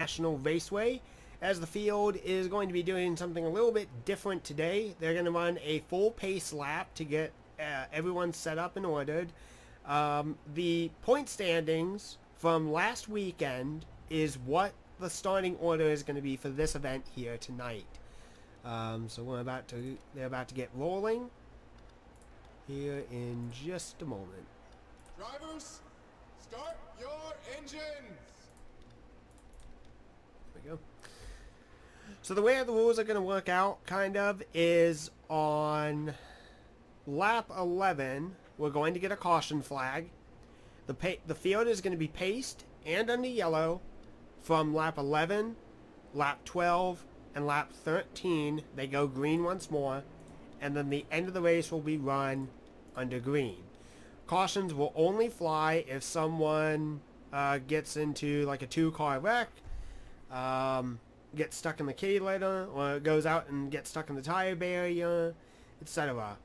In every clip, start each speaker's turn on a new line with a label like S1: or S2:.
S1: National Raceway, as the field is going to be doing something a little bit different today. They're going to run a full pace lap to get everyone set up and ordered. The point standings from last weekend is what the starting order is going to be for this event here tonight. So they're about to get rolling here in just a moment.
S2: Drivers, start your engines.
S1: There we go. So the way the rules are going to work out, kind of, is on lap 11, we're going to get a caution flag. The field is going to be paced and under yellow from lap 11, lap 12, and lap 13. They go green once more, and then the end of the race will be run under green. Cautions will only fly if someone gets into like a 2-car wreck, gets stuck in the kitty litter, or goes out and gets stuck in the tire barrier, etc.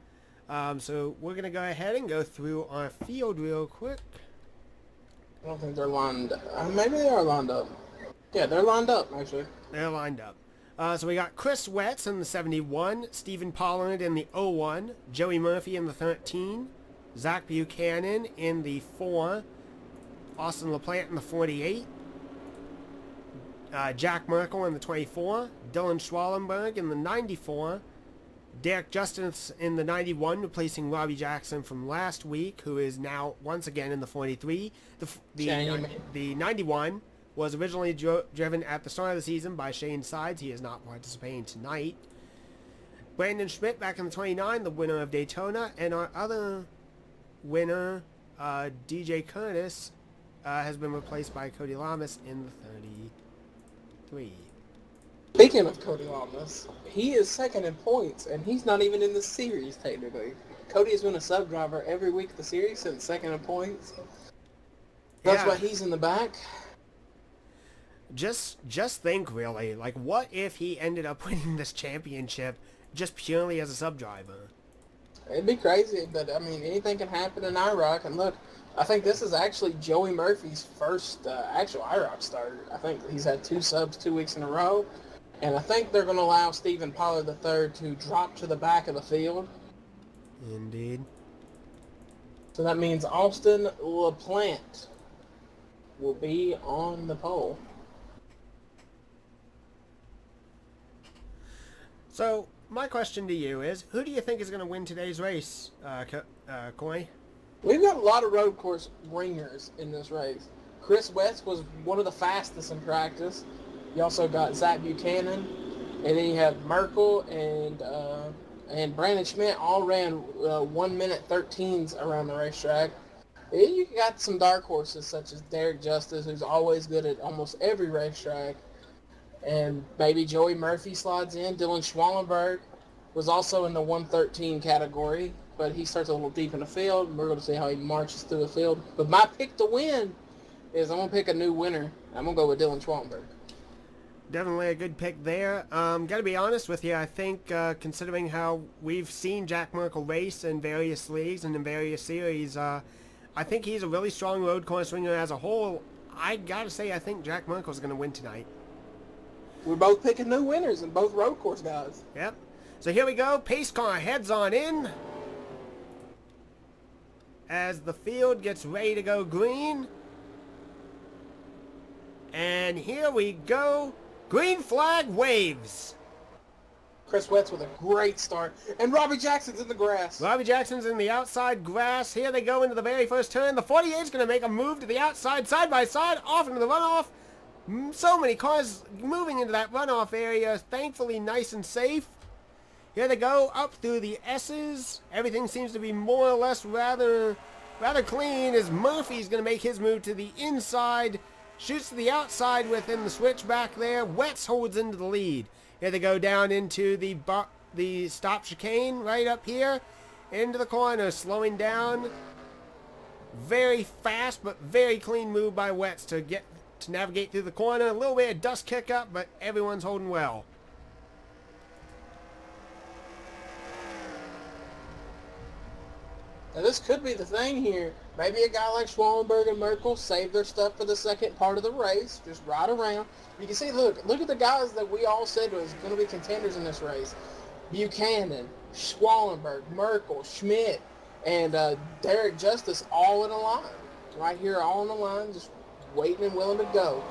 S1: So we're going to go ahead and go through our field real quick.
S3: I don't think they're lined up. Maybe they are lined up. Yeah, they're lined up, actually.
S1: They're lined up. So we got Chris Wetz in the 71, Stephen Pollard in the 01, Joey Murphy in the 13, Zach Buchanan in the 4, Austin LaPlante in the 48, Jack Merkel in the 24, Dylan Schwallenberg in the 94, Derek Justice in the 91, replacing Robbie Jackson from last week, who is now once again in the 43. The 91 was originally driven at the start of the season by Shane Sides. He is not participating tonight. Brandon Schmidt back in the 29, the winner of Daytona, and our other winner, DJ Kurtis, has been replaced by Cody Lamas in the 33.
S3: Speaking of Cody Lamas, he is second in points, and he's not even in the series, technically. Cody has been a sub-driver every week of the series since second in points. That's why he's in the back.
S1: Just think, really. Like, what if he ended up winning this championship just purely as a sub-driver?
S3: It'd be crazy, but, I mean, anything can happen in IROC. And look, I think this is actually Joey Murphy's first actual IROC start. I think he's had 2 subs 2 weeks in a row. And I think they're going to allow Stephen Pollard III to drop to the back of the field.
S1: Indeed.
S3: So that means Austin LaPlante will be on the pole.
S1: So, my question to you is, who do you think is going to win today's race, Cory?
S3: We've got a lot of road course ringers in this race. Chris West was one of the fastest in practice. You also got Zach Buchanan, and then you have Merkel and Brandon Schmidt all ran 1 minute 13s around the racetrack. And you got some dark horses such as Derek Justice, who's always good at almost every racetrack. And maybe Joey Murphy slides in. Dylan Schwallenberg was also in the 113 category, but he starts a little deep in the field, and we're going to see how he marches through the field. But my pick to win is I'm going to pick a new winner. I'm going to go with Dylan Schwallenberg.
S1: Definitely a good pick there. Got to be honest with you, I think considering how we've seen Jack Merkel race in various leagues and in various series, I think he's a really strong road course ringer as a whole. I got to say, I think Jack Merkel's going to win tonight.
S3: We're both picking new winners and both road course guys.
S1: Yep. So here we go. Pace car heads on in as the field gets ready to go green. And here we go. Green flag waves.
S3: Chris Wetz with a great start. And Robbie Jackson's in the grass.
S1: Robbie Jackson's in the outside grass. Here they go into the very first turn. The 48 is going to make a move to the outside, side by side, off into the runoff. So many cars moving into that runoff area. Thankfully nice and safe. Here they go up through the S's. Everything seems to be more or less rather clean as Murphy's going to make his move to the inside. Shoots to the outside within the switch back there. Wetz holds into the lead. Here they go down into the stop chicane right up here. Into the corner, slowing down. Very fast but very clean move by Wetz to navigate through the corner. A little bit of dust kick up, but everyone's holding well.
S3: Now this could be the thing here. Maybe a guy like Schwallenberg and Merkel save their stuff for the second part of the race. Just ride around. You can see, look at the guys that we all said was going to be contenders in this race. Buchanan, Schwallenberg, Merkel, Schmidt, and Derek Justice all in a line. Right here, all in a line, just waiting and willing to go.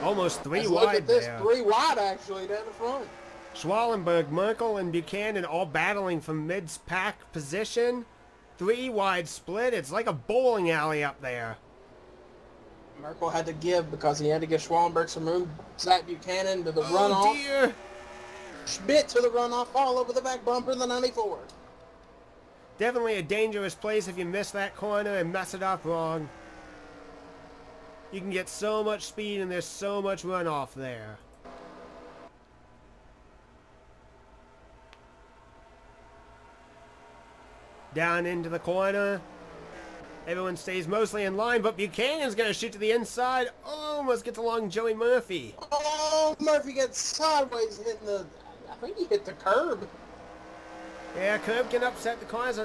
S1: Almost three
S3: Let's
S1: wide
S3: look at this,
S1: there.
S3: 3 wide actually down the front.
S1: Schwallenberg, Merkel, and Buchanan all battling for mid-pack position. 3 wide split. It's like a bowling alley up there.
S3: Merkel had to give because he had to give Schwallenberg some room. Zach Buchanan to the
S1: Oh
S3: runoff.
S1: dear.
S3: Schmidt to the runoff, all over the back bumper in the 94.
S1: Definitely a dangerous place if you miss that corner and mess it up wrong. You can get so much speed and there's so much runoff there. Down into the corner. Everyone stays mostly in line, but Buchanan's going to shoot to the inside. Almost gets along Joey Murphy.
S3: Oh, Murphy gets sideways hitting the... I think he hit the curb.
S1: Yeah, curb can upset the cars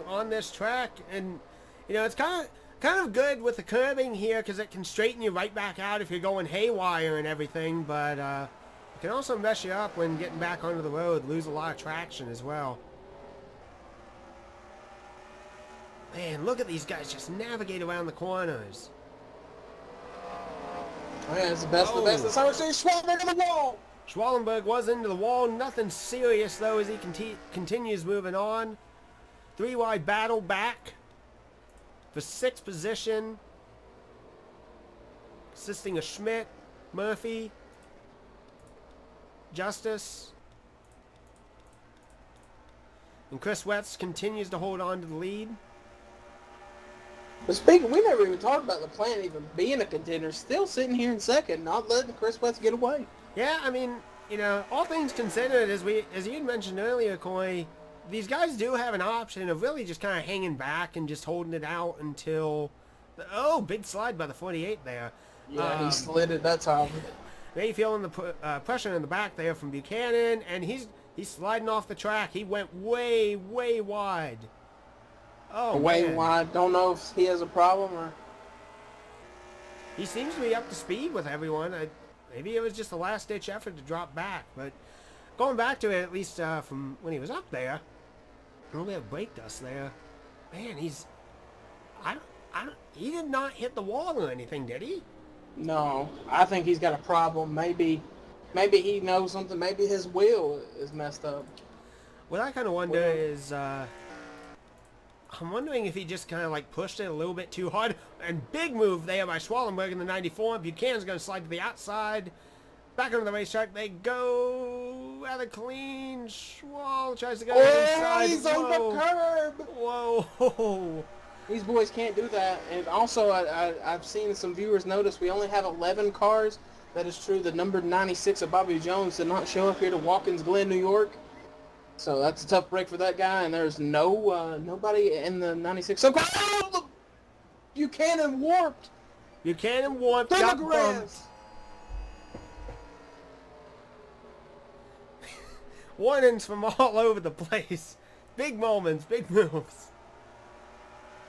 S1: on this track, and you know it's kind of good with the curbing here because it can straighten you right back out if you're going haywire and everything. But it can also mess you up when getting back onto the road, lose a lot of traction as well. Man, look at these guys just navigate around the corners.
S3: Oh, yeah, it's the best of the best. That's how we're seeing Schwallenberg on the wall.
S1: Schwallenberg was into the wall. Nothing serious, though, as he continues moving on. 3 wide battle back for 6th position. Consisting of Schmidt, Murphy, Justice. And Chris Wetz continues to hold on to the lead.
S3: But speaking, we never even talked about the plan even being a contender. Still sitting here in second, not letting Chris Wetz get away.
S1: Yeah, I mean, you know, all things considered, as you mentioned earlier, Cory, these guys do have an option of really just kind of hanging back and just holding it out until... Oh, big slide by the 48 there.
S3: Yeah, he slid it that time.
S1: Maybe feeling the pressure in the back there from Buchanan, and he's sliding off the track. He went way, way wide. Oh,
S3: way
S1: man.
S3: wide. Don't know if he has a problem or...
S1: He seems to be up to speed with everyone. Maybe it was just a last-ditch effort to drop back, but going back to it, at least from when he was up there, a little bit of brake dust there. Man, he did not hit the wall or anything, did he?
S3: No, I think he's got a problem. Maybe he knows something. Maybe his wheel is messed up.
S1: What I kind of wonder is, I'm wondering if he just kind of like pushed it a little bit too hard. And big move there by Schwallenberg in the 94. Buchanan's going to slide to the outside. Back onto the racetrack they go. Rather clean. Schwal tries to go to the inside.
S3: He's on the curb.
S1: Whoa.
S3: These boys can't do that. And also, I've seen some viewers notice we only have 11 cars. That is true. The number 96 of Bobby Jones did not show up here to Watkins Glen, New York. So that's a tough break for that guy. And there's nobody in the 96. So, oh, Buchanan warped.
S1: Buchanan warped. Got bumped. Warnings from all over the place. Big moments, big moves.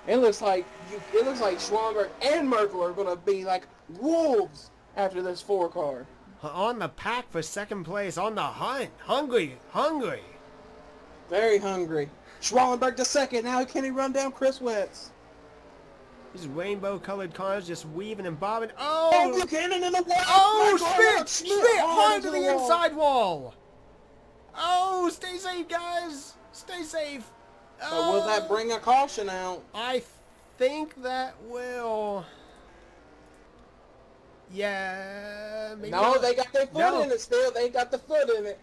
S3: It looks like Schwallenberg and Merkel are going to be like wolves after this 4 car.
S1: On the pack for 2nd place, on the hunt. Hungry.
S3: Very hungry. Schwallenberg to 2nd. Now can he run down Chris Wetz?
S1: These rainbow-colored cars just weaving and bobbing. Oh!
S3: Buchanan in the wall!
S1: Oh, Schmidt hard to the inside wall. Oh, stay safe, guys. Stay safe.
S3: So will that bring a caution out?
S1: I think that will. Yeah, maybe
S3: No,
S1: not.
S3: they got their foot in it still. They got the foot in it.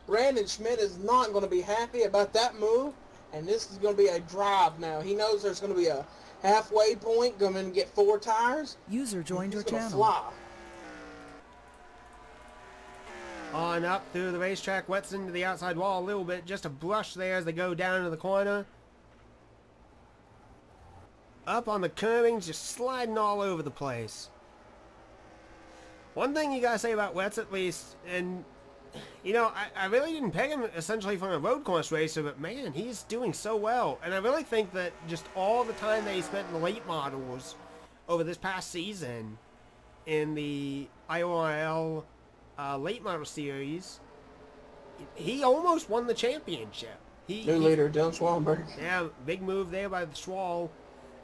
S3: Brandon Schmidt is not going to be happy about that move, and this is going to be a drive now. He knows there's going to be a halfway point, going to get 4 tires.
S4: User joined your channel.
S3: Fly.
S1: On up through the racetrack, Wetz into the outside wall a little bit, just a brush there as they go down to the corner. Up on the curbings, just sliding all over the place. One thing you gotta say about Wetz at least, and you know, I really didn't peg him essentially from a road course racer, but man, he's doing so well. And I really think that just all the time that he spent in the late models over this past season in the IORL late model series, he almost won the championship.
S3: New leader, Dylan Schwallenberg.
S1: Yeah, big move there by the Schwal.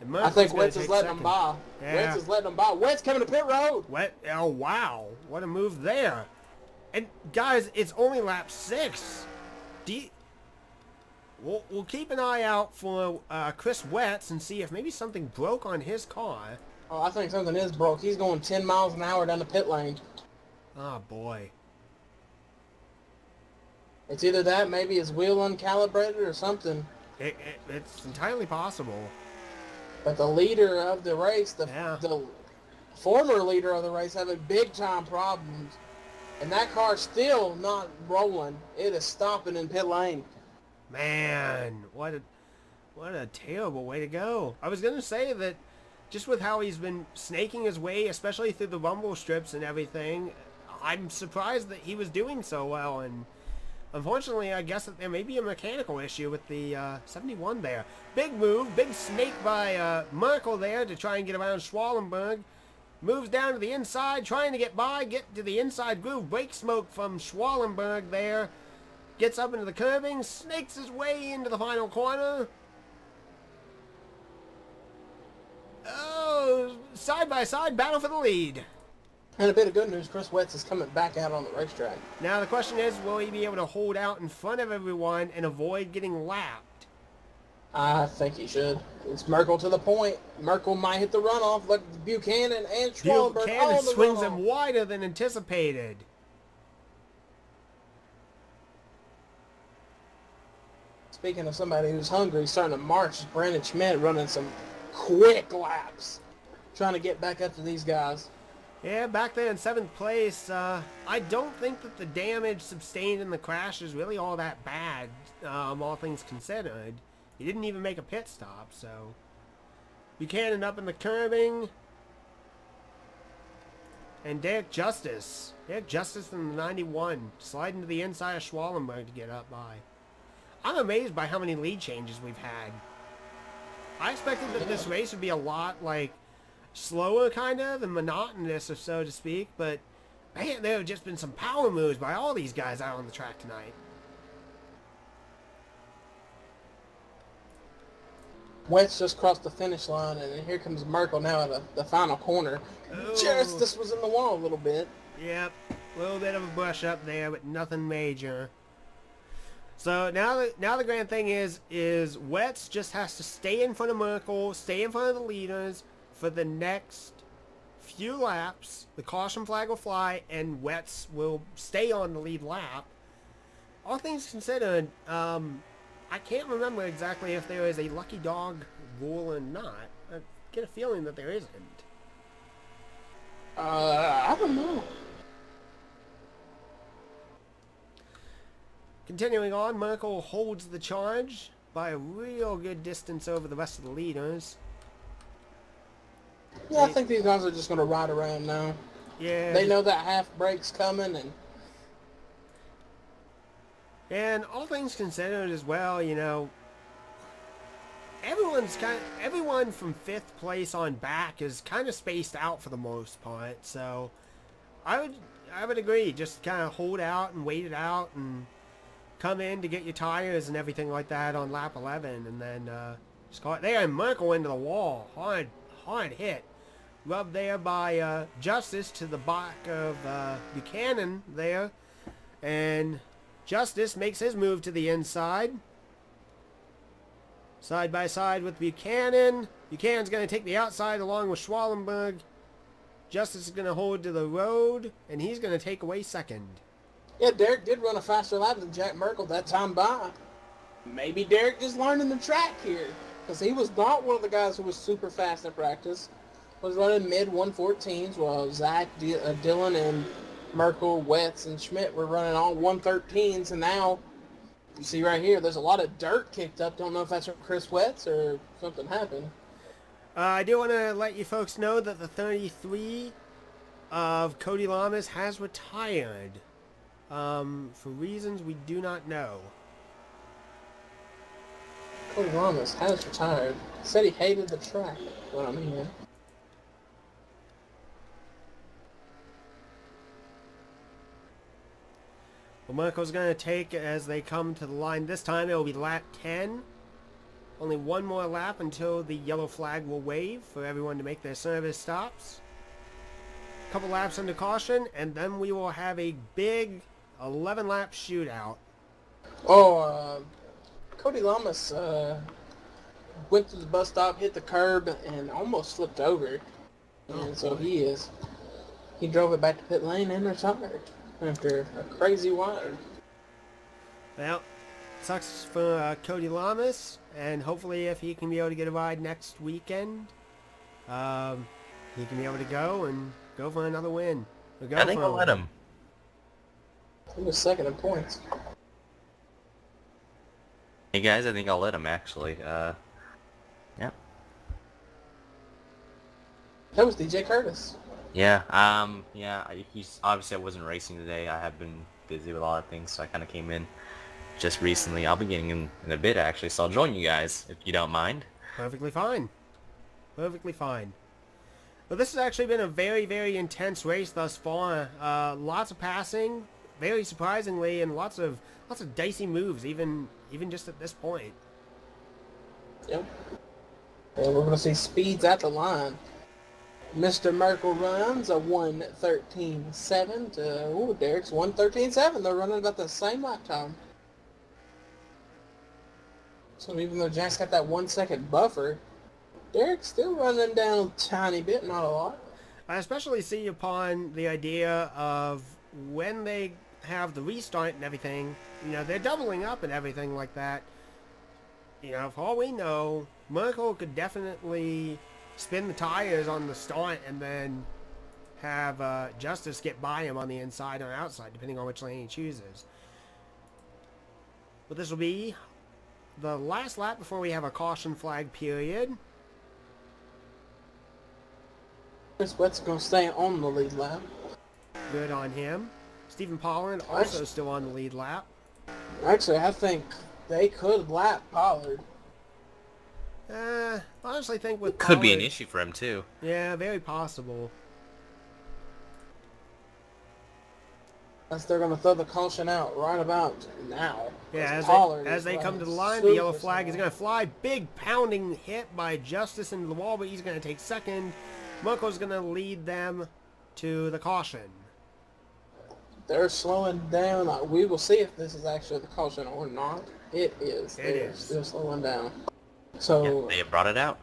S1: And
S3: I think Wentz is letting
S1: second.
S3: him by.
S1: Yeah.
S3: Wentz is letting him by. Wentz coming to pit road.
S1: Oh, wow. What a move there. And, guys, it's only lap 6. We'll keep an eye out for Chris Wetz and see if maybe something broke on his car.
S3: Oh, I think something is broke. He's going 10 miles an hour down the pit lane.
S1: Oh, boy.
S3: It's either that, maybe his wheel uncalibrated or something.
S1: It's entirely possible.
S3: But the leader of the race, the former leader of the race, having big time problems. And that car's still not rolling. It is stopping in pit lane.
S1: Man, what a terrible way to go. I was going to say that just with how he's been snaking his way, especially through the rumble strips and everything, I'm surprised that he was doing so well. And unfortunately, I guess that there may be a mechanical issue with the 71 there. Big move, big snake by Merkel there to try and get around Schwallenberg. Moves down to the inside, trying to get by, get to the inside groove. Brake smoke from Schwallenberg there. Gets up into the curbing, snakes his way into the final corner. Oh, side by side battle for the lead.
S3: And a bit of good news, Chris Wetz is coming back out on the racetrack.
S1: Now the question is, will he be able to hold out in front of everyone and avoid getting lapped?
S3: I think he should. It's Merkel to the point. Merkel might hit the runoff. Look, Buchanan and Schwallenberg
S1: Buchanan
S3: on the
S1: swings
S3: runoff.
S1: him wider than anticipated.
S3: Speaking of somebody who's hungry, starting to march, Brandon Schmidt running some quick laps. Trying to get back up to these guys.
S1: Yeah, back there in 7th place. I don't think that the damage sustained in the crash is really all that bad, all things considered. He didn't even make a pit stop, so. Buchanan up in the curbing. And Derek Justice. Derek Justice in the 91. Sliding to the inside of Schwallenberg to get up by. I'm amazed by how many lead changes we've had. I expected that this race would be a lot, like, slower kind of and monotonous, or so to speak, but man, there have just been some power moves by all these guys out on the track tonight.
S3: Wentz just crossed the finish line, and here comes Merkel now at the final corner.
S1: Oh.
S3: Justice was in the wall a little bit.
S1: Yep, a little bit of a brush up there, but nothing major. So now the grand thing is Wetz just has to stay in front of Merkel, stay in front of the leaders for the next few laps. The caution flag will fly, and Wetz will stay on the lead lap. All things considered, I can't remember exactly if there is a lucky dog rule or not. I get a feeling that there isn't.
S3: I don't know.
S1: Continuing on, Merkel holds the charge by a real good distance over the rest of the leaders.
S3: Yeah, I think these guys are just going to ride around now.
S1: Yeah.
S3: They know that half break's coming,
S1: and all things considered as well, you know, everyone from 5th place on back is kind of spaced out for the most part. So I would agree, just kind of hold out and wait it out and come in to get your tires and everything like that on lap 11, and then just caught there, and Merkel into the wall, hard hit, rubbed there by Justice to the back of Buchanan there, and Justice makes his move to the inside, side by side with Buchanan. Buchanan's going to take the outside along with Schwallenberg. Justice is going to hold to the road, and he's going to take away second.
S3: Yeah, Derek did run a faster lap than Jack Merkel that time by. Maybe Derek just learning the track here, because he was not one of the guys who was super fast in practice. Was running mid 114s while Zach, Dylan, and Merkel, Wetz, and Schmidt were running all 113s, and now you see right here, there's a lot of dirt kicked up. Don't know if that's from Chris Wetz or something happened.
S1: I do want to let you folks know that the 33 of Cody Lamas has retired. for reasons we do not know.
S3: Cody Lamas has retired. Said he hated the track, what I'm hearing.
S1: Well, Marco's going to take as they come to the line. This time it will be lap 10. Only one more lap until the yellow flag will wave for everyone to make their service stops. Couple laps under caution, and then we will have a big 11-lap shootout.
S3: Cody Lamas went to the bus stop, hit the curb, and almost flipped over. And so he drove it back to pit lane and retired after a crazy wire.
S1: Well, sucks for Cody Lamas, and hopefully if he can be able to get a ride next weekend, he can be able to go for another win.
S4: I think I'll let him.
S3: He was second in points.
S4: Hey guys, I think I'll let him actually. Yeah.
S3: That was DJ Kurtis.
S4: Yeah. He's obviously I wasn't racing today. I have been busy with a lot of things, so I kind of came in just recently. I'll be getting in a bit actually, so I'll join you guys if you don't mind.
S1: Perfectly fine. Perfectly fine. Well, this has actually been a very, very intense race thus far. Lots of passing, very surprisingly, and lots of dicey moves, even just at this point.
S3: Yep. And we're going to see speeds at the line. Mr. Merkel runs a 1:13.7 to Derek's 1:13.7. They're running about the same lap time. So even though Jack's got that 1 second buffer, Derek's still running down a tiny bit, not a lot.
S1: I especially see upon the idea of when they have the restart and everything, they're doubling up and everything like that. For all we know, Merkel could definitely spin the tires on the start and then have Justice get by him on the inside or outside, depending on which lane he chooses. But this will be the last lap before we have a caution flag period.
S3: Chris Wett's going to stay on the lead lap.
S1: Good on him. Stephen Pollard also still on the lead lap.
S3: Actually, I think they could lap Pollard.
S1: I honestly think with
S4: Could
S1: Pollard,
S4: be an issue for him too.
S1: Yeah, very possible.
S3: Unless they're going to throw the caution out right about now.
S1: Yeah, as they come to the line, the yellow flag is going to fly. Big pounding hit by Justice into the wall, but he's going to take second. Merkel's going to lead them to the caution.
S3: They're slowing down. We will see if this is actually the caution or not. It is. They're still slowing down. So
S4: Yeah, they brought it out.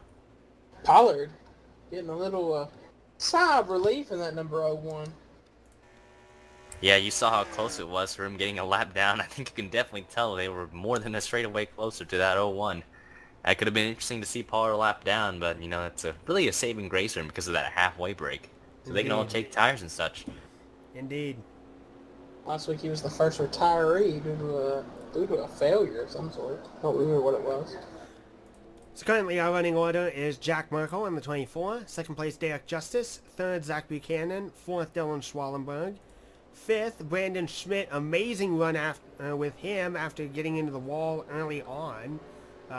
S3: Pollard getting a little sigh of relief in that number 01.
S4: Yeah, you saw how close it was for him getting a lap down. I think you can definitely tell they were more than a straightaway closer to that 01. That could have been interesting to see Pollard lap down, but it's really a saving grace for him because of that halfway break. So they can all take tires and such.
S1: Indeed.
S3: Last week he was the first retiree due to a failure of some sort. I don't remember what it was.
S1: So currently our running order is Jack Merkel in the 24, second place Derek Justice, third Zach Buchanan, fourth Dylan Schwallenberg, fifth Brandon Schmidt, amazing run with him after getting into the wall early on.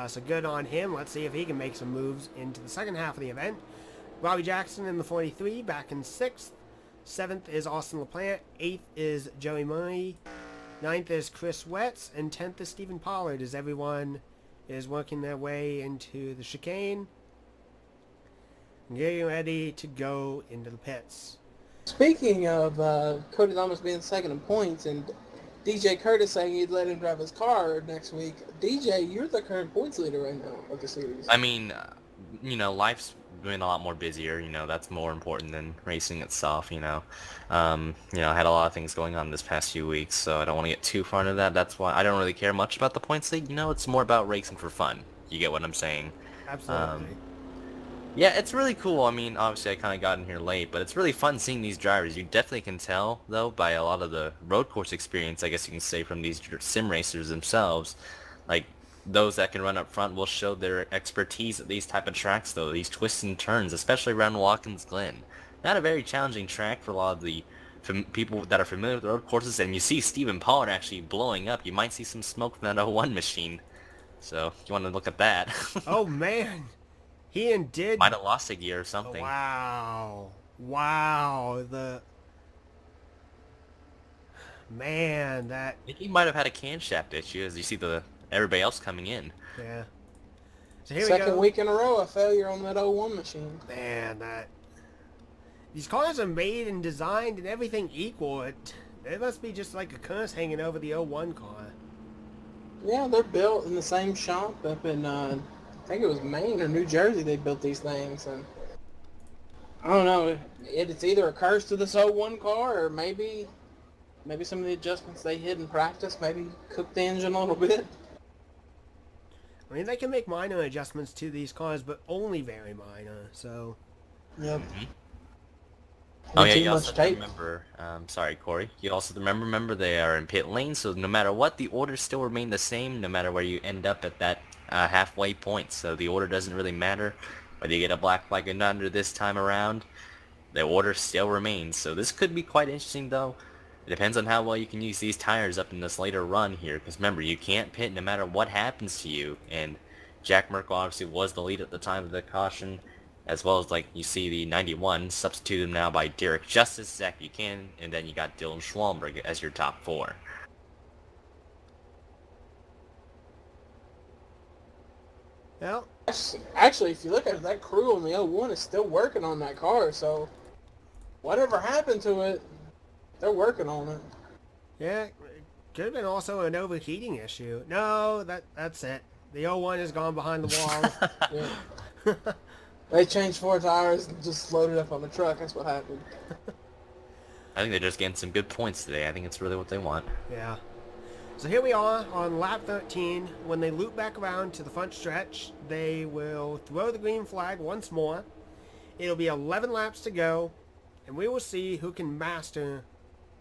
S1: So good on him. Let's see if he can make some moves into the second half of the event. Robbie Jackson in the 43, back in 6th. 7th is Austin LaPlante. 8th is Joey Murray. 9th is Chris Wetz. And 10th is Stephen Pollard, as everyone is working their way into the chicane, getting ready to go into the pits.
S3: Speaking of Cody Lamas being second in points and DJ Kurtis saying he'd let him drive his car next week, DJ, you're the current points leader right now of the series.
S4: I mean, life's been a lot more busier. That's more important than racing itself. I had a lot of things going on this past few weeks, so I don't want to get too far into that. That's why I don't really care much about the points league. It's more about racing for fun. You get what I'm saying?
S1: Absolutely.
S4: Yeah, it's really cool. I mean, obviously I kind of got in here late, but it's really fun seeing these drivers. You definitely can tell, though, by a lot of the road course experience, I guess you can say, from these sim racers themselves. Like, those that can run up front will show their expertise at these type of tracks, though, these twists and turns, especially around Watkins Glen. Not a very challenging track for a lot of the people that are familiar with road courses, and you see Stephen Pollard actually blowing up, you might see some smoke from that 01 machine. So if you want to look at that.
S1: Oh man, he did.
S4: Might have lost a gear or
S1: Oh,
S4: something.
S1: wow, wow, the man that.
S4: I think he might have had a camshaft issue, as you see everybody else coming in.
S1: Yeah. So here we
S3: Second
S1: go.
S3: week in a row, a failure on that 01 machine.
S1: Man, that. These cars are made and designed and everything equal. It must be just like a curse hanging over the 01 car.
S3: Yeah, they're built in the same shop up in, I think it was Maine or New Jersey they built these things. And I don't know, it's either a curse to this 01 car or maybe some of the adjustments they hid in practice maybe cooked the engine a little bit.
S1: I mean, they can make minor adjustments to these cars, but only very minor, so...
S3: Yep.
S4: Oh yeah, you also have to remember, sorry Corey, you also remember they are in pit lane, so no matter what, the orders still remain the same, no matter where you end up at that halfway point, so the order doesn't really matter, whether you get a black flag or not this time around, the order still remains, so this could be quite interesting though. It depends on how well you can use these tires up in this later run here, because remember, you can't pit no matter what happens to you, and Jack Merkel obviously was the lead at the time of the caution, as well as, like, you see the 91, substituted now by Derek Justice, Zach Buchanan, and then you got Dylan Schwalmberg as your top 4.
S1: Well,
S3: actually, if you look at it, that crew on the 01 is still working on that car, so whatever happened to it, they're working on it.
S1: yeah, it could have been also an overheating issue. No, that's it. The 01 has gone behind the walls.
S3: Yeah. They changed 4 tires and just loaded up on the truck. That's what happened.
S4: I think they're just getting some good points today. I think it's really what they want.
S1: Yeah. So here we are on lap 13. When they loop back around to the front stretch, they will throw the green flag once more. It'll be 11 laps to go, and we will see who can master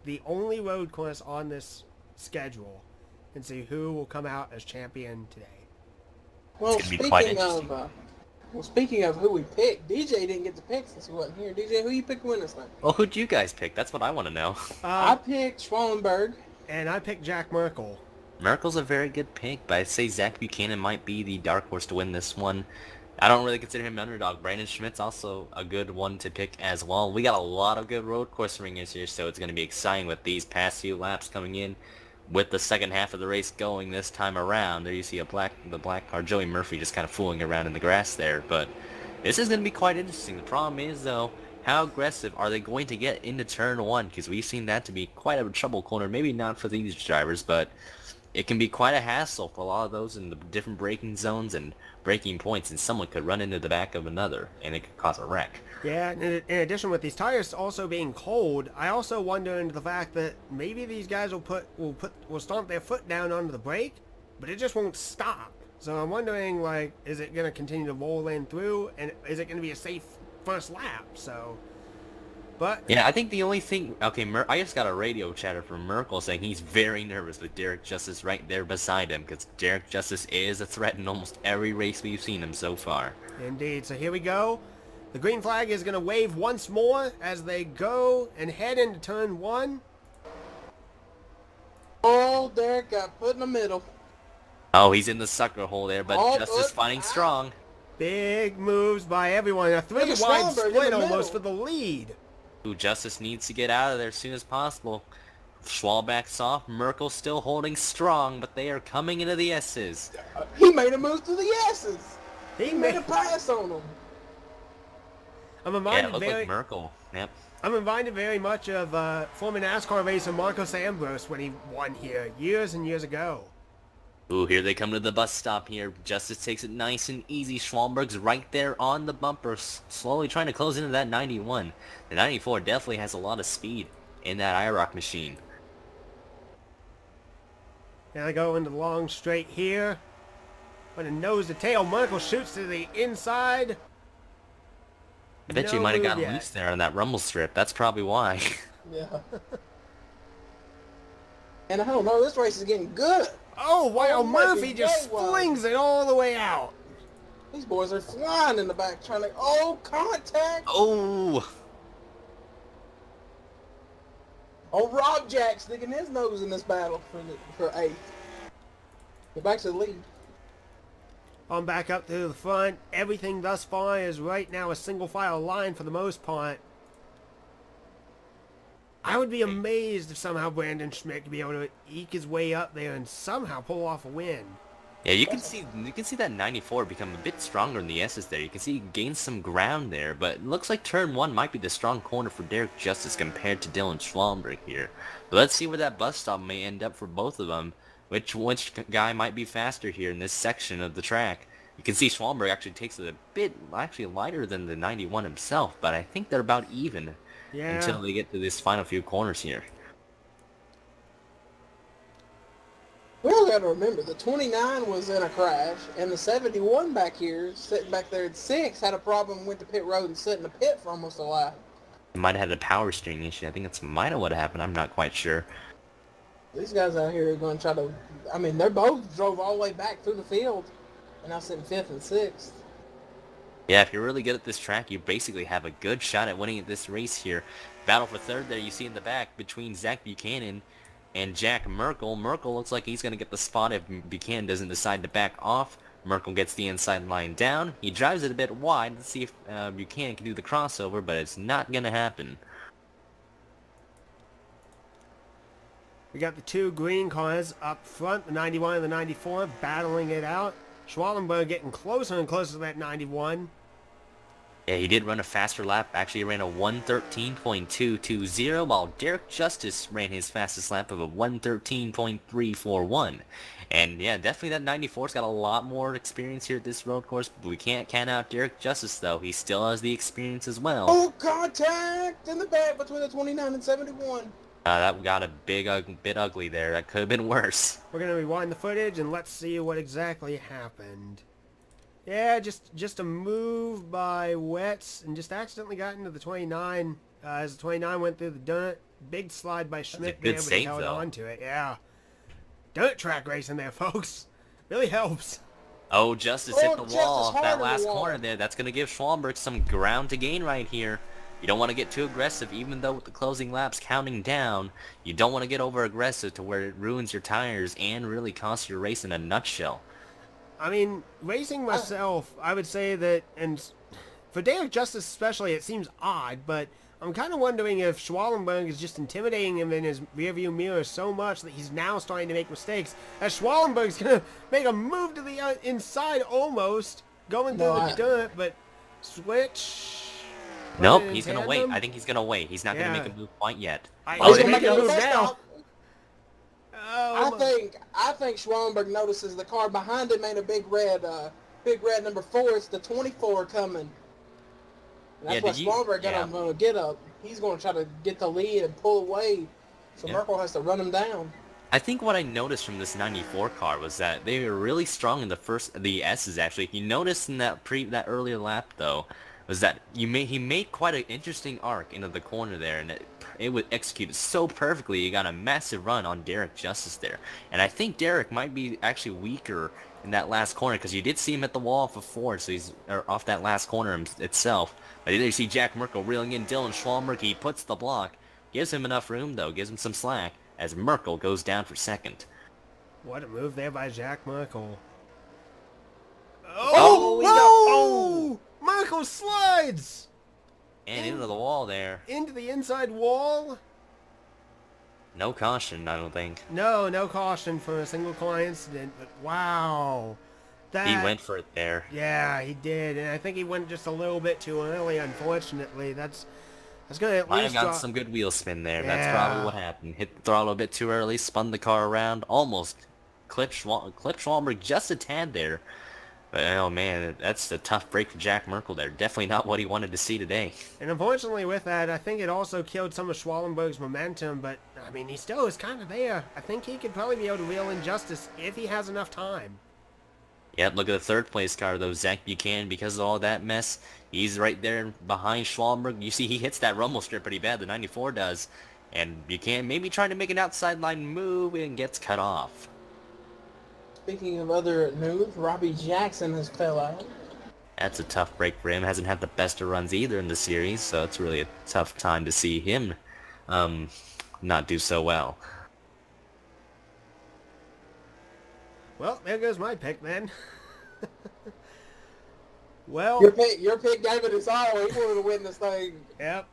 S1: the only road course on this schedule and see who will come out as champion today.
S3: Well,
S4: It's gonna be quite
S3: speaking of who we picked, DJ didn't get to pick since he wasn't here. DJ, who you picked to win this thing?
S4: Well, who'd you guys pick? That's what I want to know.
S3: I picked Schwallenberg.
S1: And I picked Jack Merkel.
S4: Merkel's a very good pick, but I'd say Zach Buchanan might be the dark horse to win this one. I don't really consider him an underdog. Brandon Schmidt's also a good one to pick as well. We got a lot of good road course ringers here, so it's going to be exciting with these past few laps coming in. With the second half of the race going this time around, there you see the black car, Joey Murphy, just kind of fooling around in the grass there. But this is going to be quite interesting. The problem is, though, how aggressive are they going to get into turn 1? Because we've seen that to be quite a trouble corner. Maybe not for these drivers, but it can be quite a hassle for a lot of those in the different braking zones and braking points, and someone could run into the back of another, and it could cause a wreck.
S1: Yeah, in addition, with these tires also being cold, I also wonder into the fact that maybe these guys will stomp their foot down onto the brake, but it just won't stop. So I'm wondering, like, is it going to continue to roll in through, and is it going to be a safe first lap? So, but
S4: yeah, I think the only thing, okay, I just got a radio chatter from Merkel saying he's very nervous with Derek Justice right there beside him, because Derek Justice is a threat in almost every race we've seen him so far.
S1: Indeed. So here we go. The green flag is going to wave once more as they go and head into turn 1.
S3: Oh, Derek got put in the middle.
S4: Oh, he's in the sucker hole there, but
S3: Oh,
S4: Justice fighting strong.
S1: Big moves by everyone. A 3-wide
S3: Schwallenberg in the
S1: split almost
S3: middle.
S1: for the lead.
S4: Ooh, Justice needs to get out of there as soon as possible. Schwal backs off. Merkel still holding strong, but they are coming into the S's.
S3: He made a move to the S's.
S1: He
S3: Made a pass on them.
S1: I'm
S4: Yeah,
S1: reminded
S4: it looked like Merkel. Yep.
S1: I'm reminded very much of former NASCAR racer Marcos Ambrose when he won here years and years ago.
S4: Ooh, here they come to the bus stop here. Justice takes it nice and easy. Schwalmberg's right there on the bumper, slowly trying to close into that 91. The 94 definitely has a lot of speed in that IROC machine.
S1: Now they go into the long straight here. But a nose to tail, Merkel shoots to the inside.
S4: I bet you
S1: No
S4: might have
S1: move
S4: gotten
S1: yet.
S4: loose there on that rumble strip. That's probably why.
S3: Yeah. And I don't know, this race is getting good.
S1: Oh, wow,
S3: Oh,
S1: Murphy just
S3: way wide.
S1: flings it all the way out.
S3: These boys are flying in the back trying to, oh, contact.
S4: Oh!
S3: Oh, Rob Jack sticking his nose in this battle for 8th. Get back to the lead.
S1: On back up to the front. Everything thus far is right now a single file line for the most part. I would be amazed if somehow Brandon Schmidt could be able to eke his way up there and somehow pull off a win.
S4: Yeah, you can see that 94 become a bit stronger in the S's there. You can see he gains some ground there, but it looks like turn 1 might be the strong corner for Derek Justice compared to Dylan Schwalmberg here. But let's see where that bus stop may end up for both of them. Which guy might be faster here in this section of the track? You can see Schwalmberg actually takes it a bit lighter than the 91 himself, but I think they're about even until they get to this final few corners here.
S3: We all got to remember, the 29 was in a crash, and the 71 back here, sitting back there at 6, had a problem, went to pit road and sat in the pit for almost a lap.
S4: He might have had a power steering issue. I think that's might have what happened. I'm not quite sure.
S3: These guys out here are going to try to, I mean, they both drove all the way back through the field, and now sitting 5th and 6th.
S4: Yeah, if you're really good at this track, you basically have a good shot at winning this race here. Battle for 3rd there, you see in the back, between Zach Buchanan and Jack Merkel. Merkel looks like he's going to get the spot if Buchanan doesn't decide to back off. Merkel gets the inside line down. He drives it a bit wide to see if Buchanan can do the crossover, but it's not going to happen.
S1: We got the 2 green cars up front, the 91 and the 94, battling it out. Schwallenberg getting closer and closer to that 91.
S4: Yeah, he did run a faster lap. Actually, he ran a 1:13.220, while Derek Justice ran his fastest lap of a 1:13.341. And yeah, definitely that 94's got a lot more experience here at this road course. But we can't count out Derek Justice, though. He still has the experience as well.
S3: Oh, contact in the back between the 29 and 71.
S4: That got a bit ugly there. That could have been worse.
S1: We're going to rewind the footage and let's see what exactly happened. Yeah, just a move by Wetz and just accidentally got into the 29 as the 29 went through the dirt. Big slide by Schmidt there, but he held on to it. Yeah. Dirt track racing there, folks. Really helps.
S4: Oh, Justice hit the wall. That last corner there. That's going to give Schwalmberg some ground to gain right here. You don't want to get too aggressive, even though with the closing laps counting down, you don't want to get over aggressive to where it ruins your tires and really costs your race in a nutshell.
S1: I mean, racing myself, I would say that, and for Derek Justice especially, it seems odd, but I'm kind of wondering if Schwallenberg is just intimidating him in his rearview mirror so much that he's now starting to make mistakes, as Schwallenberg's going to make a move to the inside almost, going through the dirt, but switch...
S4: Nope, he's going to wait. I think he's going to wait. He's not going to make a move quite yet.
S1: He's going to make a move now.
S3: I think Schwallenberg notices the car behind him ain't a big red number 4. It's the 24 coming. And that's what Schwallenberg got him to get up. He's going to try to get the lead and pull away. So Merkel has to run him down.
S4: I think what I noticed from this 94 car was that they were really strong in the S's actually. If you noticed in that earlier lap though, was that he made quite an interesting arc into the corner there, and it was executed so perfectly. You got a massive run on Derek Justice there, and I think Derek might be actually weaker in that last corner because you did see him at the wall off of 4, so he's off that last corner itself. But there you see Jack Merkel reeling in Dylan Schwalmberg. He puts the block, gives him enough room though, gives him some slack as Merkel goes down for 2nd.
S1: What a move there by Jack Merkel.
S4: Oh!
S1: Merkel slides!
S4: And into the wall there.
S1: Into the inside wall?
S4: No caution, I don't think.
S1: No caution for a single car incident, but wow.
S4: He went for it there.
S1: Yeah, he did, and I think he went just a little bit too early, unfortunately. That's going to at
S4: Might
S1: least...
S4: have gotten some good wheel spin there. Yeah. That's probably what happened. Hit the throttle a bit too early, spun the car around, almost clipped Schwalmberg just a tad there. But, oh man, that's a tough break for Jack Merkel there. Definitely not what he wanted to see today.
S1: And unfortunately with that, I think it also killed some of Schwallenberg's momentum, but, I mean, he still is kind of there. I think he could probably be able to reel in Justice if he has enough time.
S4: Yep, look at the 3rd place car, though. Zach Buchanan, because of all that mess, he's right there behind Schwallenberg. You see he hits that rumble strip pretty bad, the 94 does. And Buchanan maybe trying to make an outside line move and gets cut off.
S3: Speaking of other news, Robbie Jackson has fell out.
S4: That's a tough break for him. Hasn't had the best of runs either in the series, so it's really a tough time to see him not do so well.
S1: Well, there goes my pick then. Well,
S3: Your pick gave it his all. He wanted to win this thing.
S1: yep.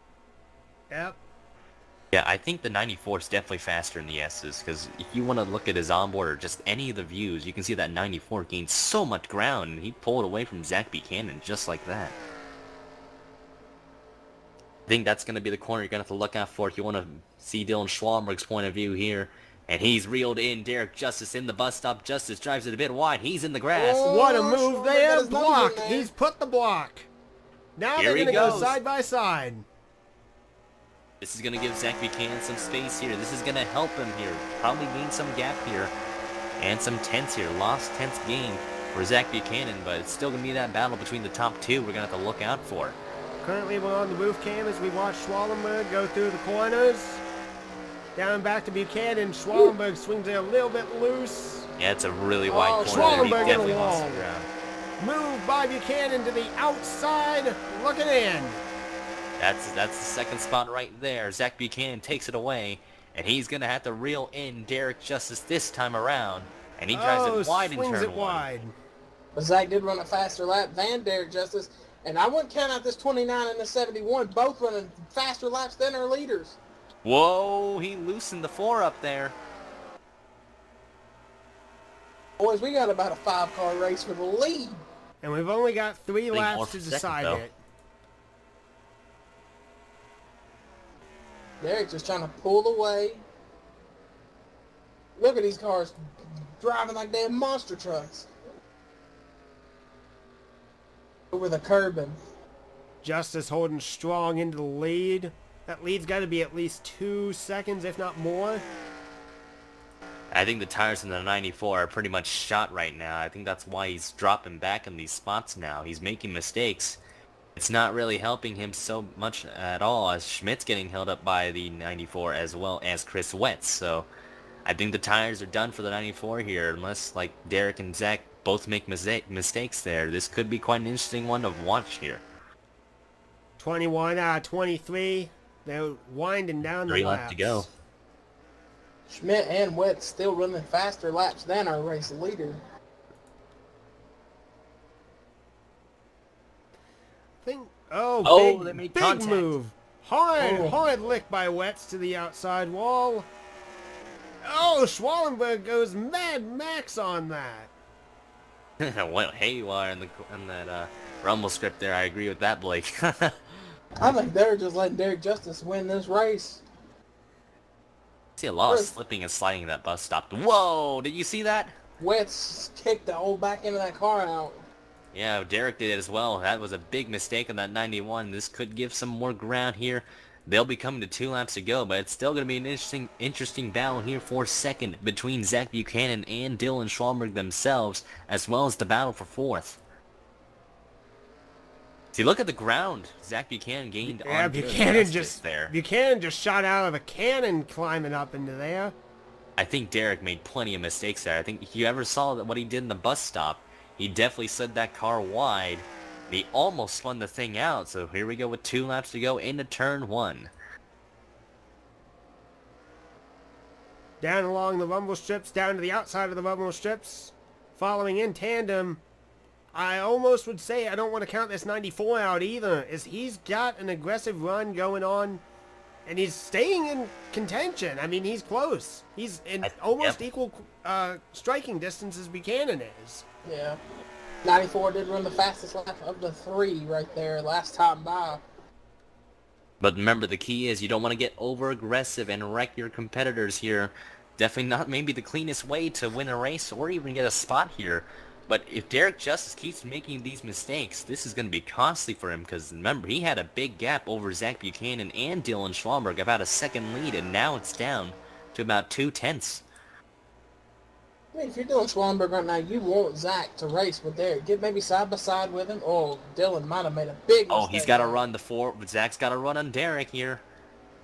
S4: Yeah, I think the 94 is definitely faster than the S's, because if you want to look at his onboard or just any of the views, you can see that 94 gained so much ground, and he pulled away from Zach Buchanan just like that. I think that's going to be the corner you're going to have to look out for if you want to see Dylan Schwalmberg's point of view here. And he's reeled in Derek Justice in the bus stop. Justice drives it a bit wide. He's in the grass.
S3: Oh,
S1: What a move
S3: Schwalmberg
S1: there.
S3: got his numbers
S1: Block.
S3: in there.
S1: He's put the block. Now
S4: Here
S1: they're
S4: he
S1: going to go
S4: goes.
S1: side by side.
S4: This is going to give Zach Buchanan some space here. This is going to help him here. Probably gain some gap here. And some tenths here. Lost tenths gain for Zach Buchanan, but it's still going to be that battle between the top two we're going to have to look out for.
S1: Currently we're on the roof cam as we watch Schwallenberg go through the corners. Down back to Buchanan. Schwallenberg swings it a little bit loose.
S4: Yeah, it's a really wide corner. There. He
S1: Schwallenberg in
S4: definitely
S1: the
S4: lost
S1: wall.
S4: some ground.
S1: Move by Buchanan to the outside. Looking in.
S4: That's the second spot right there. Zach Buchanan takes it away, and he's going to have to reel in Derek Justice this time around. And he drives it wide in
S1: swings
S4: turn
S1: it
S4: one.
S1: wide.
S3: But Zach did run a faster lap than Derek Justice. And I wouldn't count out this 29 and the 71, both running faster laps than our leaders.
S4: Whoa, he loosened the 4 up there.
S3: Boys, we got about a 5-car race for the lead.
S1: And we've only got 3
S4: more
S1: laps
S4: for
S1: to
S4: second,
S1: decide
S4: though.
S1: it.
S3: Derek just trying to pull away. Look at these cars driving like damn monster trucks. Over the curbing.
S1: Justice holding strong into the lead. That lead's got to be at least 2 seconds, if not more.
S4: I think the tires in the 94 are pretty much shot right now. I think that's why he's dropping back in these spots now. He's making mistakes. It's not really helping him so much at all, as Schmidt's getting held up by the 94 as well as Chris Wetz. So I think the tires are done for the 94 here, unless like Derek and Zach both make mistakes there. This could be quite an interesting one to watch here.
S1: 21 out of 23. They're winding down the
S4: 3
S1: laps.
S4: left to go.
S3: Schmidt and Wetz still running faster laps than our race leader.
S1: Big,
S4: they made
S1: big
S4: contact.
S1: move. Hard lick by Wetz to the outside wall. Oh, Schwallenberg goes Mad Max on that.
S4: Went haywire in that Rumble script there. I agree with that, Blake.
S3: I think they're just letting Derek Justice win this race.
S4: See a lot of slipping and sliding in that bus stop. Whoa, did you see that?
S3: Wetz kicked the old back end of that car out.
S4: Yeah, Derek did it as well. That was a big mistake on that 91. This could give some more ground here. They'll be coming to 2 laps to go, but it's still going to be an interesting battle here for second between Zach Buchanan and Dylan Schwalmberg themselves, as well as the battle for 4th. See, look at the ground. Zach Buchanan gained on
S1: Buchanan
S4: there.
S1: Buchanan just shot out of a cannon climbing up into there.
S4: I think Derek made plenty of mistakes there. I think if you ever saw what he did in the bus stop, he definitely slid that car wide. He almost spun the thing out. So here we go with 2 laps to go into turn 1.
S1: Down along the rumble strips, down to the outside of the rumble strips. Following in tandem. I almost would say I don't want to count this 94 out either, as he's got an aggressive run going on, and he's staying in contention. I mean, he's close. He's in almost equal striking distance as Buchanan is.
S3: Yeah. 94 did run the fastest lap of the 3 right there last time by.
S4: But remember, the key is you don't want to get over-aggressive and wreck your competitors here. Definitely not maybe the cleanest way to win a race or even get a spot here. But if Derek Justice keeps making these mistakes, this is going to be costly for him, because remember, he had a big gap over Zach Buchanan and Dylan Schwalmberg, about a second lead, and now it's down to about 2 tenths.
S3: I mean, if you're doing Schwallenberg right now, you want Zach to race with Derek. Get maybe side by side with him. Oh, Dylan might have made a big mistake.
S4: Oh, he's got to run the 4. Zach's got to run on Derek here.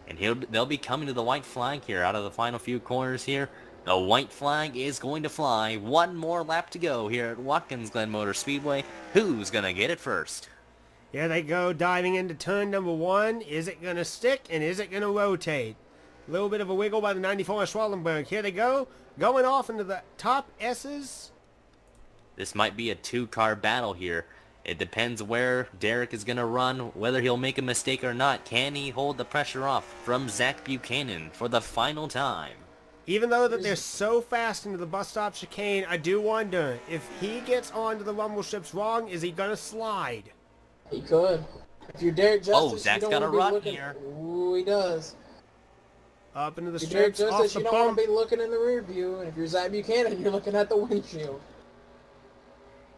S4: And they'll be coming to the white flag here out of the final few corners here. The white flag is going to fly. 1 more lap to go here at Watkins Glen Motor Speedway. Who's going to get it first?
S1: Here they go, diving into turn number 1. Is it going to stick, and is it going to rotate? A little bit of a wiggle by the 94 Schwallenberg. Here they go. Going off into the top S's.
S4: This might be a two-car battle here. It depends where Derek is going to run, whether he'll make a mistake or not. Can he hold the pressure off from Zach Buchanan for the final time?
S1: Even though that they're so fast into the bus stop chicane, I do wonder if he gets onto the rumble strips wrong, is he going to slide?
S3: He could. If you're Derek Justice,
S4: Zach's
S3: you
S4: got
S3: don't
S4: a
S3: want to
S4: run
S3: be looking.
S4: here.
S3: Ooh, he does.
S1: Up into the
S3: If you're Derek
S1: strips, off
S3: Justice,
S1: the
S3: you don't want
S1: bump.
S3: to be looking in the rear view, and if you're Zach Buchanan, you're looking at the windshield.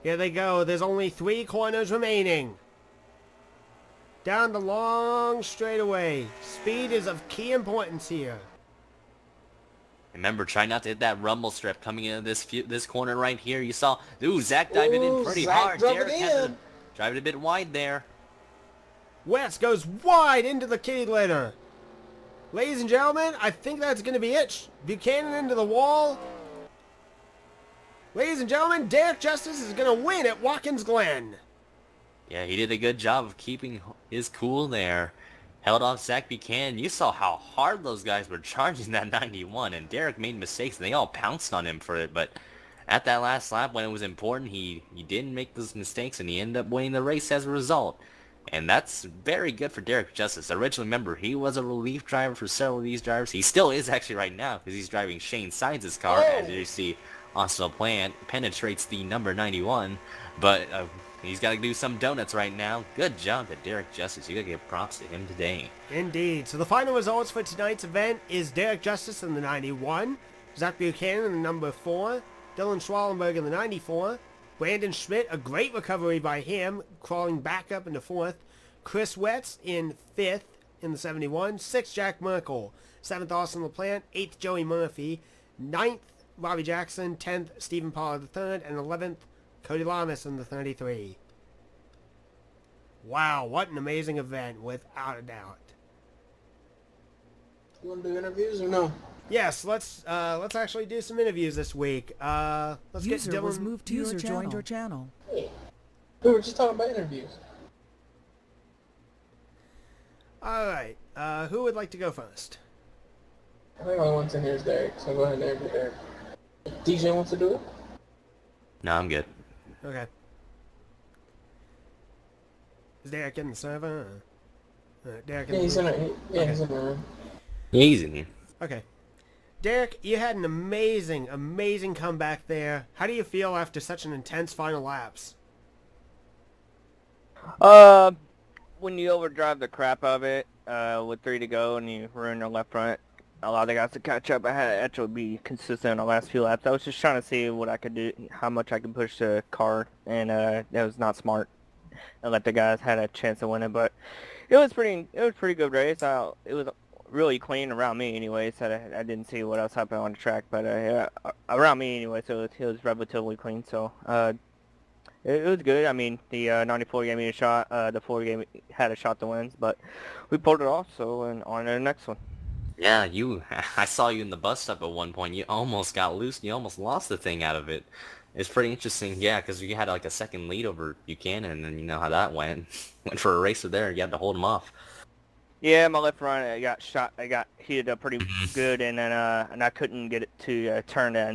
S1: Here they go. There's only 3 corners remaining. Down the long straightaway. Speed is of key importance here.
S4: Remember, try not to hit that rumble strip coming into this corner right here. You saw, Zach dived it in pretty
S3: Zach
S4: hard.
S3: drove
S4: Derek
S3: it
S4: had to
S3: in.
S4: drive it a bit wide there.
S1: West goes wide into the kitty litter. Ladies and gentlemen, I think that's going to be it. Buchanan into the wall. Ladies and gentlemen, Derek Justice is going to win at Watkins Glen.
S4: Yeah, he did a good job of keeping his cool there. Held off Zach Buchanan. You saw how hard those guys were charging that 91, and Derek made mistakes, and they all pounced on him for it. But at that last lap, when it was important, he didn't make those mistakes, and he ended up winning the race as a result. And that's very good for Derek Justice. Originally, remember, he was a relief driver for several of these drivers. He still is actually right now, because he's driving Shane Sainz's car, as you see. Austin Plant penetrates the number 91, but he's got to do some donuts right now. Good job to Derek Justice. You got to give props to him today.
S1: Indeed. So the final results for tonight's event is Derek Justice in the 91, Zach Buchanan in the number 4, Dylan Schwallenberg in the 94, Brandon Schmidt, a great recovery by him, crawling back up into 4th, Chris Wetz in 5th in the 71, 6th Jack Merkel, 7th Austin LaPlante, 8th Joey Murphy, 9th Robbie Jackson, 10th Stephen Pollard III, and 11th Cody Lamas in the 33. Wow, what an amazing event, without a doubt.
S3: You want to do interviews or no?
S1: Yes, let's actually do some interviews this week. Let's
S5: User
S1: get Dylan.
S5: was moved to
S6: User
S5: your
S6: joined
S5: channel.
S6: your channel.
S3: Hey. We were just talking about interviews.
S1: All right, who would like to go first?
S3: I think the only one's in here is Derek, so go ahead and interview Derek. DJ wants to do it?
S4: No, I'm good.
S1: Okay. Is Derek in the server? Derek in
S3: Yeah,
S1: the
S3: he's
S1: room?
S3: in it. Yeah, he's in the room.
S4: Yeah, he's in here.
S1: Okay. Derek, you had an amazing, amazing comeback there. How do you feel after such an intense final laps?
S7: When you overdrive the crap of it, with 3 to go and you ruin your left front, a lot of the guys to catch up. I had to actually be consistent on the last few laps. I was just trying to see what I could do, how much I could push the car, and that was not smart. And let the guys had a chance of winning, but it was pretty good race. It was really clean around me anyway, so I didn't see what else happened on the track, but yeah, around me anyway, so it was relatively clean. So it was good. I mean, the 94 gave me a shot. The 4 had a shot to win, but we pulled it off. So and on to the next one.
S4: Yeah, I saw you in the bus stop at one point. You almost got loose. You almost lost the thing out of it. It's pretty interesting, yeah, because you had like a second lead over Buchanan, and then you know how that went. Went for a racer there. You had to hold him off.
S7: Yeah, my left front, I got shot. I got heated up pretty good, and then and I couldn't get it to turn the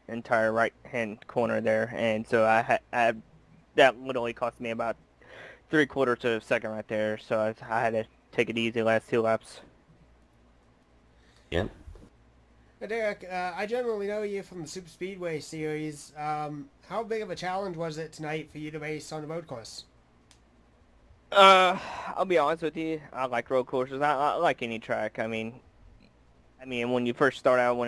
S7: entire right hand corner there, and so that literally cost me about 3/4 of a second right there. So I had to take it easy last 2 laps.
S4: Yep.
S1: Now, Derek, I generally know you from the Super Speedway series. How big of a challenge was it tonight for you to race on the road course?
S7: I'll be honest with you. I like road courses. I like any track. I mean, when you first start out,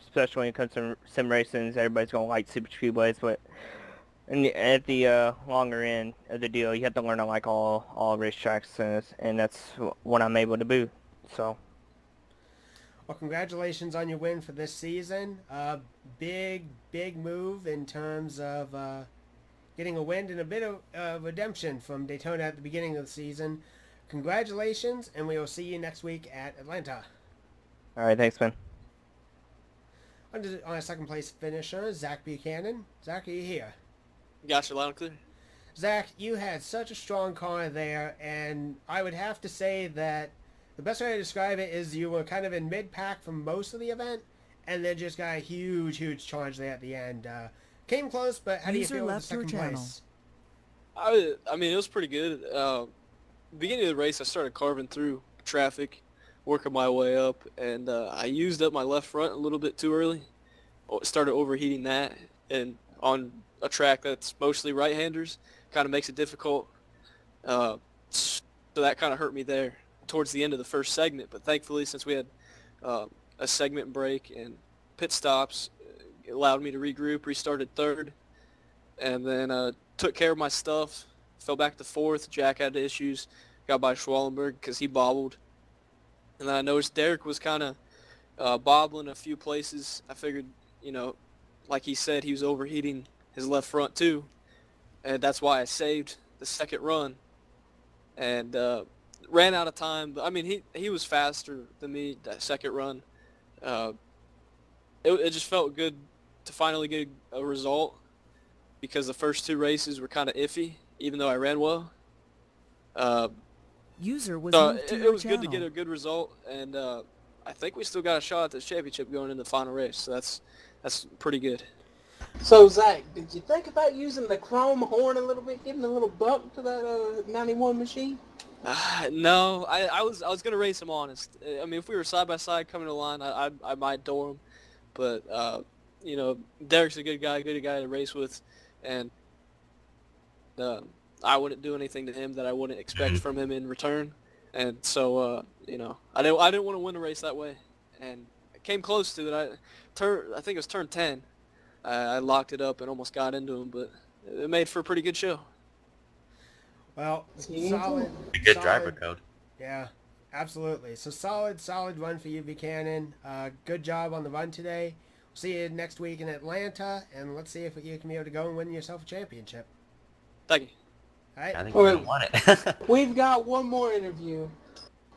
S7: especially when it comes to sim racing, everybody's gonna like super speedways. But at the longer end of the deal, you have to learn to like all racetracks, and that's what I'm able to do. So.
S1: Well, congratulations on your win for this season. Big move in terms of getting a win and a bit of redemption from Daytona at the beginning of the season. Congratulations, and we will see you next week at Atlanta.
S7: All right, thanks, man.
S1: On a second place finisher, Zach Buchanan. Zach, are you here?
S8: Gotcha, loud and clear.
S1: Zach, you had such a strong car there, and I would have to say that the best way to describe it is you were kind of in mid-pack for most of the event, and then just got a huge charge there at the end. Came close, but how do you feel with the second place?
S5: I mean, it was pretty good. Beginning of the race, I started carving through traffic, working my way up, and I used up my left front a little bit too early. Started overheating that, and on a track that's mostly right-handers, kind of makes it difficult. So that kind of hurt me there towards the end of the first segment. But thankfully, since we had a segment break and pit stops, it allowed me to regroup, restarted third, and then took care of my stuff, fell back to fourth. Jack had issues, got by Schwallenberg because he bobbled. And then I noticed Derek was kind of bobbling a few places. I figured, like he said, he was overheating his left front too. And that's why I saved the second run and ran out of time. But I mean, he was faster than me that second run. It just felt good to finally get a result because the first two races were kind of iffy, even though I ran well.
S6: User was
S5: so
S6: moved to
S5: it
S6: your
S5: was
S6: channel.
S5: good to get a good result, and I think we still got a shot at this championship going into the final race. So that's pretty good.
S3: So Zach, did you think about using the chrome horn a little bit, giving a little bump to that 91 machine?
S5: No, I was gonna race him honest. I mean, if we were side by side coming to the line, I might door him, but Derek's a good guy to race with, and I wouldn't do anything to him that I wouldn't expect from him in return, and so I didn't want to win the race that way, and I came close to it. I think it was turn 10. I locked it up and almost got into him, but it made for a pretty good show.
S1: Well,
S3: Yeah.
S1: solid.
S4: Good driver code.
S1: Yeah, absolutely. So solid run for you, Buchanan. Good job on the run today. We'll see you next week in Atlanta, and let's see if you can be able to go and win yourself a championship.
S5: Thank you.
S1: All right.
S4: I think we're gonna want it.
S3: We've got one more interview.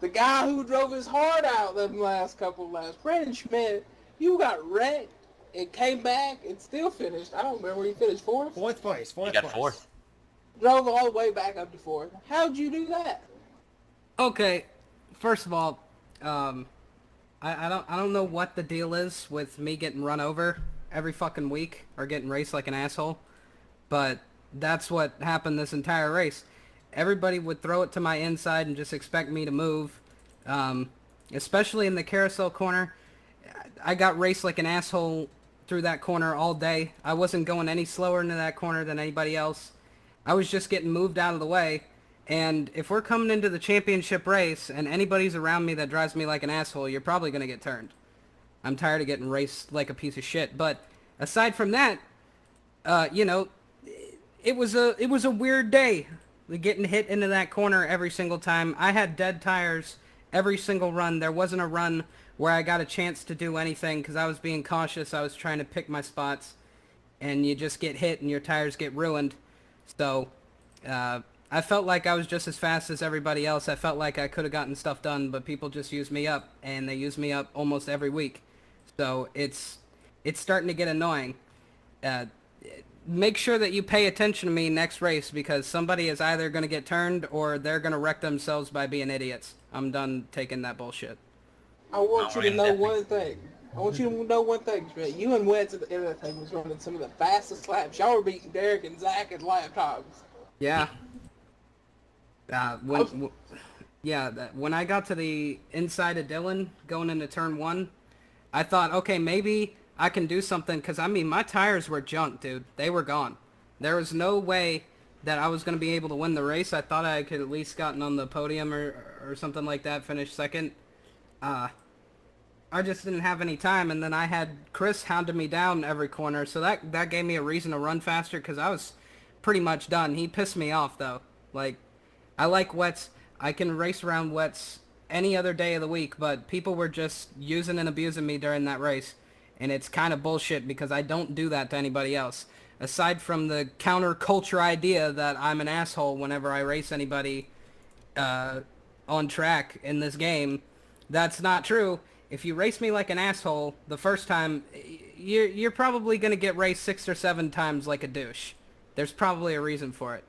S3: The guy who drove his heart out the last couple of laps, Brandon Schmidt, you got wrecked. It came back and still finished. I don't remember where you finished, fourth?
S1: Fourth place.
S4: You got fourth.
S3: Drove all the way back up to fourth. How'd you do that?
S8: Okay, first of all, I don't know what the deal is with me getting run over every fucking week or getting raced like an asshole, but that's what happened this entire race. Everybody would throw it to my inside and just expect me to move, especially in the carousel corner. I got raced like an asshole through that corner all day. I wasn't going any slower into that corner than anybody else. I was just getting moved out of the way. And if we're coming into the championship race and anybody's around me that drives me like an asshole, you're probably going to get turned. I'm tired of getting raced like a piece of shit. But aside from that, it was a weird day. Getting hit into that corner every single time. I had dead tires every single run. There wasn't a run where I got a chance to do anything because I was being cautious. I was trying to pick my spots. And you just get hit and your tires get ruined. So, I felt like I was just as fast as everybody else. I felt like I could have gotten stuff done, but people just used me up, and they use me up almost every week. So it's starting to get annoying. Make sure that you pay attention to me next race because somebody is either going to get turned or they're going to wreck themselves by being idiots. I'm done taking that bullshit.
S3: I want you to know one thing. Shred. You and Wets at the end of that thing was running some of the fastest laps. Y'all were beating Derek and Zach in lap times.
S8: Yeah. When I got to the inside of Dylan going into turn 1, I thought, okay, maybe I can do something because, I mean, my tires were junk, dude. They were gone. There was no way that I was going to be able to win the race. I thought I could at least gotten on the podium or something like that, finish second. I just didn't have any time, and then I had Chris hounding me down every corner, so that gave me a reason to run faster because I was pretty much done. He pissed me off, though. Like, I like wets. I can race around wets any other day of the week, but people were just using and abusing me during that race, and it's kind of bullshit because I don't do that to anybody else. Aside from the counterculture idea that I'm an asshole whenever I race anybody on track in this game, that's not true. If you race me like an asshole the first time, you're probably going to get raced 6 or 7 times like a douche. There's probably a reason for it.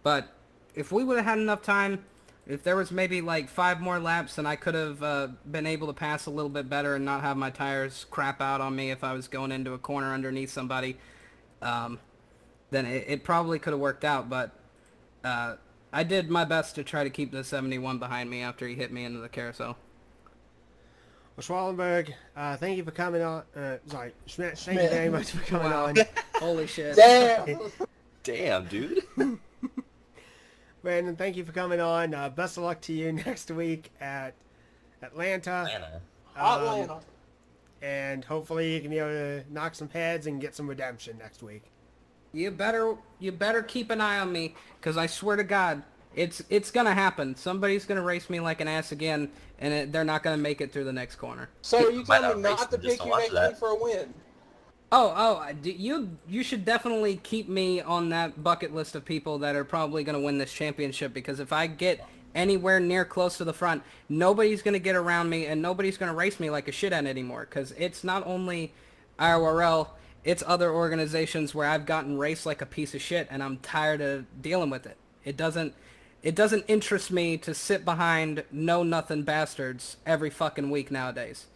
S8: But if we would have had enough time, If there was maybe like 5 more laps, then I could have been able to pass a little bit better and not have my tires crap out on me if I was going into a corner underneath somebody. Then it probably could have worked out, but I did my best to try to keep the 71 behind me after he hit me into the carousel.
S1: Well, Schwallenberg, thank you for coming on. Sorry, Schmidt, thank you very much for coming on.
S8: Holy shit.
S3: Damn.
S4: Damn, dude.
S1: Brandon, thank you for coming on. Best of luck to you next week at Atlanta.
S3: Atlanta.
S1: And hopefully you can be able to knock some heads and get some redemption next week.
S8: You better keep an eye on me, because I swear to God, it's gonna happen. Somebody's gonna race me like an ass again, and they're not gonna make it through the next corner.
S3: So are you
S4: Might
S3: telling me
S4: not race
S3: not to
S4: them, just
S3: pick
S4: to
S3: you
S4: watch
S3: next
S4: that.
S3: week for a win?
S8: You should definitely keep me on that bucket list of people that are probably gonna win this championship, because if I get anywhere near close to the front, nobody's gonna get around me, and nobody's gonna race me like a shithead anymore, because it's not only IORL, it's other organizations where I've gotten raced like a piece of shit, and I'm tired of dealing with it. It doesn't interest me to sit behind know-nothing bastards every fucking week nowadays.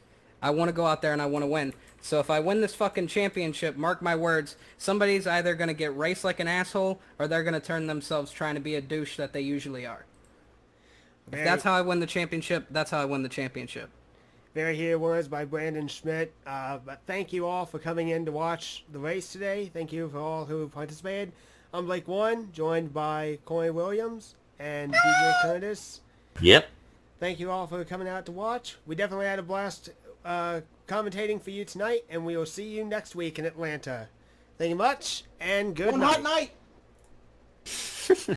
S8: I want to go out there and I want to win. So if I win this fucking championship, mark my words, somebody's either going to get raced like an asshole, or they're going to turn themselves trying to be a douche that they usually are. If that's how I win the championship, that's how I win the championship.
S1: There he was by Brandon Schmidt. But thank you all for coming in to watch the race today. Thank you for all who participated. I'm Blake One, joined by Cory Williams and DJ Kurtis.
S4: Yep.
S1: Thank you all for coming out to watch. We definitely had a blast commentating for you tonight, and we will see you next week in Atlanta. Thank you much, and good
S3: One
S1: night.
S3: hot night.